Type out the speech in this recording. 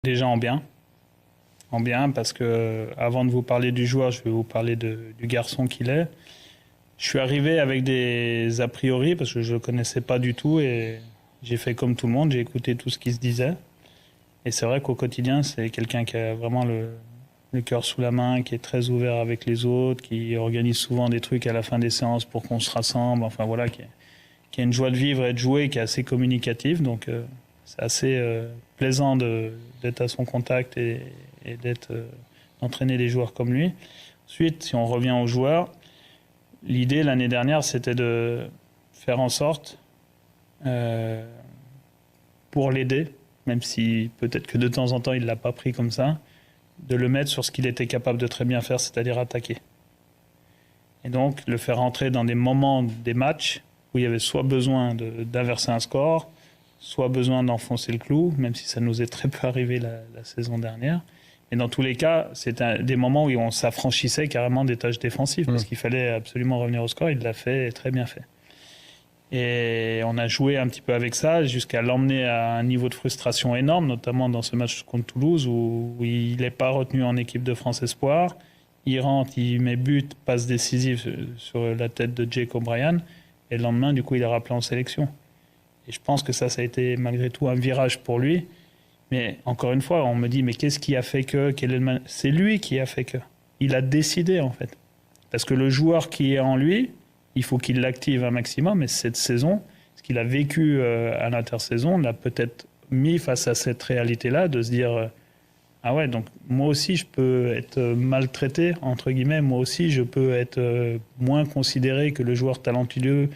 Déjà en bien. En bien, parce que avant de vous parler du joueur, je vais vous parler du garçon qu'il est. Je suis arrivé avec des a priori, parce que je ne le connaissais pas du tout, et j'ai fait comme tout le monde, j'ai écouté tout ce qui se disait. Et c'est vrai qu'au quotidien, c'est quelqu'un qui a vraiment le cœur sous la main, qui est très ouvert avec les autres, qui organise souvent des trucs à la fin des séances pour qu'on se rassemble, enfin voilà, qui a une joie de vivre et de jouer, qui est assez communicatif. Donc c'est assez plaisant d'être à son contact et d'entraîner des joueurs comme lui. Ensuite, si on revient aux joueurs, l'idée l'année dernière, c'était de faire en sorte, pour l'aider, même si peut-être que de temps en temps il ne l'a pas pris comme ça, de le mettre sur ce qu'il était capable de très bien faire, c'est-à-dire attaquer. Et donc le faire entrer dans des moments des matchs où il y avait soit besoin d'inverser un score, soit besoin d'enfoncer le clou, même si ça nous est très peu arrivé la saison dernière. Et dans tous les cas, c'était des moments où on s'affranchissait carrément des tâches défensives, parce qu'il fallait absolument revenir au score. Il l'a fait, et très bien fait. Et on a joué un petit peu avec ça, jusqu'à l'emmener à un niveau de frustration énorme, notamment dans ce match contre Toulouse, où il n'est pas retenu en équipe de France Espoir. Il rentre, il met but, passe décisive sur la tête de Jake O'Brien. Et le lendemain, du coup, il est rappelé en sélection. Et je pense que ça a été malgré tout un virage pour lui. Mais encore une fois, on me dit, mais qu'est-ce qui a fait que c'est lui qui a fait que. Il a décidé, en fait. Parce que le joueur qui est en lui, il faut qu'il l'active un maximum. Et cette saison, ce qu'il a vécu à l'intersaison, l'a peut-être mis face à cette réalité-là, de se dire, ah ouais, donc moi aussi je peux être maltraité, entre guillemets, moi aussi je peux être moins considéré que le joueur talentueux